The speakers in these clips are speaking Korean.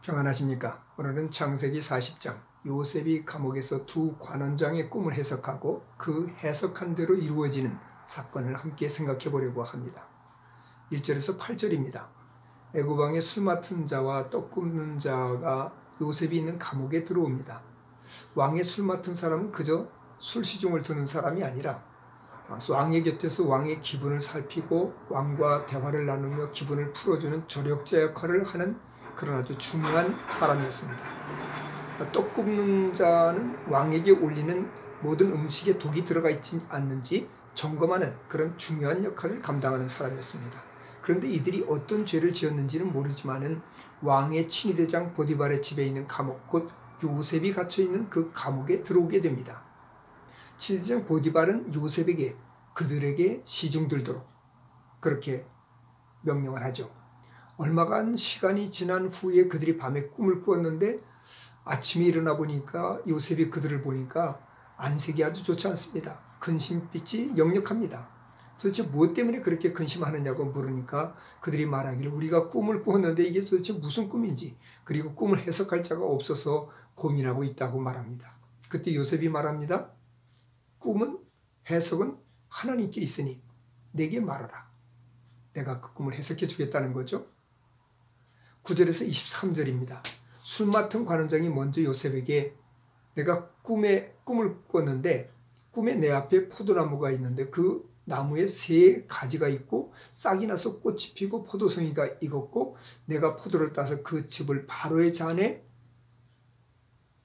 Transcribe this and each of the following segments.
평안하십니까? 오늘은 창세기 40장 요셉이 감옥에서 두 관원장의 꿈을 해석하고 그 해석한 대로 이루어지는 사건을 함께 생각해 보려고 합니다. 1절에서 8절입니다. 애굽왕의 술 맡은 자와 떡 굽는 자가 요셉이 있는 감옥에 들어옵니다. 왕의 술 맡은 사람은 그저 술시중을 드는 사람이 아니라 왕의 곁에서 왕의 기분을 살피고 왕과 대화를 나누며 기분을 풀어주는 조력자 역할을 하는 그런 아주 중요한 사람이었습니다. 떡 굽는 자는 왕에게 올리는 모든 음식에 독이 들어가 있지 않는지 점검하는 그런 중요한 역할을 감당하는 사람이었습니다. 그런데 이들이 어떤 죄를 지었는지는 모르지만은 왕의 친위대장 보디발의 집에 있는 감옥, 곧 요셉이 갇혀있는 그 감옥에 들어오게 됩니다. 친위대장 보디발은 요셉에게 그들에게 시중 들도록 그렇게 명령을 하죠. 얼마간 시간이 지난 후에 그들이 밤에 꿈을 꾸었는데 아침에 일어나 보니까 요셉이 그들을 보니까 안색이 아주 좋지 않습니다. 근심빛이 역력합니다. 도대체 무엇 때문에 그렇게 근심하느냐고 물으니까 그들이 말하기를 우리가 꿈을 꾸었는데 이게 도대체 무슨 꿈인지, 그리고 꿈을 해석할 자가 없어서 고민하고 있다고 말합니다. 그때 요셉이 말합니다. 꿈은, 해석은 하나님께 있으니 내게 말하라. 내가 그 꿈을 해석해 주겠다는 거죠. 9절에서 23절입니다. 술 맡은 관원장이 먼저 요셉에게 내가 꿈을 꿨는데 꿈에 내 앞에 포도나무가 있는데 그 나무에 세 가지가 있고 싹이 나서 꽃이 피고 포도송이가 익었고 내가 포도를 따서 그 즙을 바로의 잔에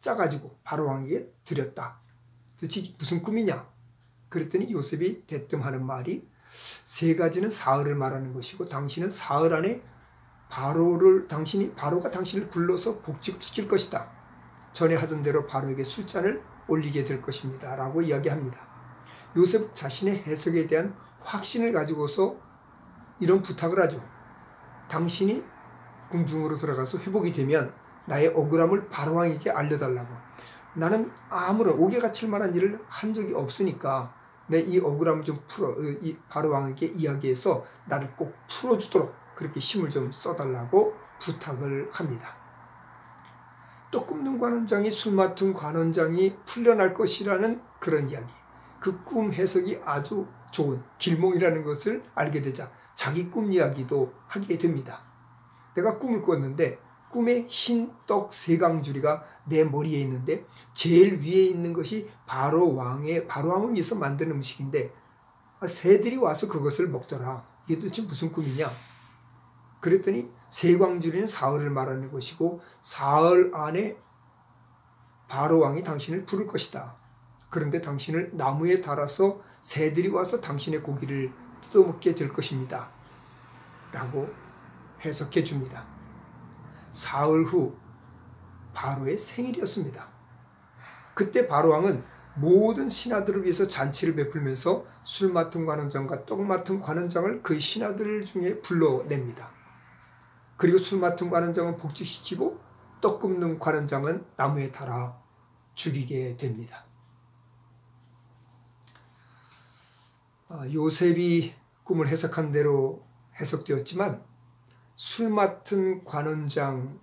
짜가지고 바로 왕에게 드렸다. 도대체 무슨 꿈이냐? 그랬더니 요셉이 대뜸하는 말이 세 가지는 사흘을 말하는 것이고 당신은 사흘 안에 바로가 당신을 불러서 복직시킬 것이다. 전에 하던 대로 바로에게 술잔을 올리게 될 것입니다. 라고 이야기합니다. 요셉 자신의 해석에 대한 확신을 가지고서 이런 부탁을 하죠. 당신이 궁중으로 들어가서 회복이 되면 나의 억울함을 바로왕에게 알려달라고. 나는 아무런 옥에 갇힐 만한 일을 한 적이 없으니까 내 이 억울함을 좀 이 바로왕에게 이야기해서 나를 꼭 풀어주도록 그렇게 힘을 좀 써달라고 부탁을 합니다. 떡 굽는 관원장이 술 맡은 관원장이 풀려날 것이라는 그런 이야기. 그 꿈 해석이 아주 좋은 길몽이라는 것을 알게 되자 자기 꿈 이야기도 하게 됩니다. 내가 꿈을 꿨는데 꿈에 흰 떡 세 강주리가 내 머리에 있는데 제일 위에 있는 것이 바로왕을 위해서 만든 음식인데 새들이 와서 그것을 먹더라. 이게 도대체 무슨 꿈이냐? 그랬더니 세 광주리는 사흘을 말하는 것이고 사흘 안에 바로왕이 당신을 부를 것이다. 그런데 당신을 나무에 달아서 새들이 와서 당신의 고기를 뜯어먹게 될 것입니다. 라고 해석해 줍니다. 사흘 후 바로의 생일이었습니다. 그때 바로왕은 모든 신하들을 위해서 잔치를 베풀면서 술 맡은 관원장과 떡 맡은 관원장을 그 신하들 중에 불러냅니다. 그리고 술 맡은 관원장은 복직시키고 떡 굽는 관원장은 나무에 달아 죽이게 됩니다. 요셉이 꿈을 해석한 대로 해석되었지만 술 맡은 관원장이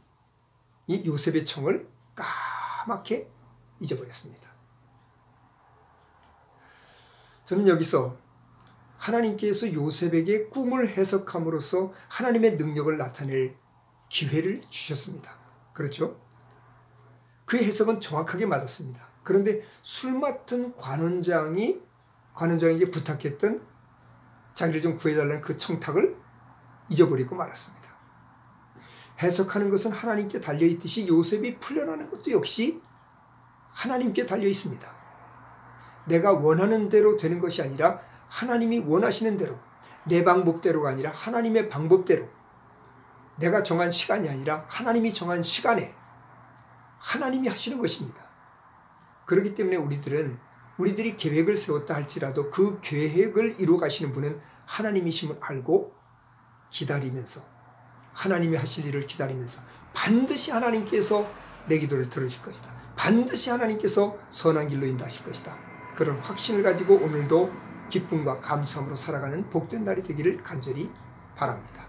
요셉의 청을 까맣게 잊어버렸습니다. 저는 여기서 하나님께서 요셉에게 꿈을 해석함으로써 하나님의 능력을 나타낼 기회를 주셨습니다. 그렇죠? 그 해석은 정확하게 맞았습니다. 그런데 술 맡은 관원장에게 부탁했던 자기를 좀 구해달라는 그 청탁을 잊어버리고 말았습니다. 해석하는 것은 하나님께 달려있듯이 요셉이 풀려나는 것도 역시 하나님께 달려 있습니다. 내가 원하는 대로 되는 것이 아니라 하나님이 원하시는 대로, 내 방법대로가 아니라 하나님의 방법대로, 내가 정한 시간이 아니라 하나님이 정한 시간에 하나님이 하시는 것입니다. 그렇기 때문에 우리들이 계획을 세웠다 할지라도 그 계획을 이루어 가시는 분은 하나님이심을 알고 기다리면서, 하나님이 하실 일을 기다리면서 반드시 하나님께서 내 기도를 들으실 것이다. 반드시 하나님께서 선한 길로 인도하실 것이다. 그런 확신을 가지고 오늘도 기쁨과 감사함으로 살아가는 복된 날이 되기를 간절히 바랍니다.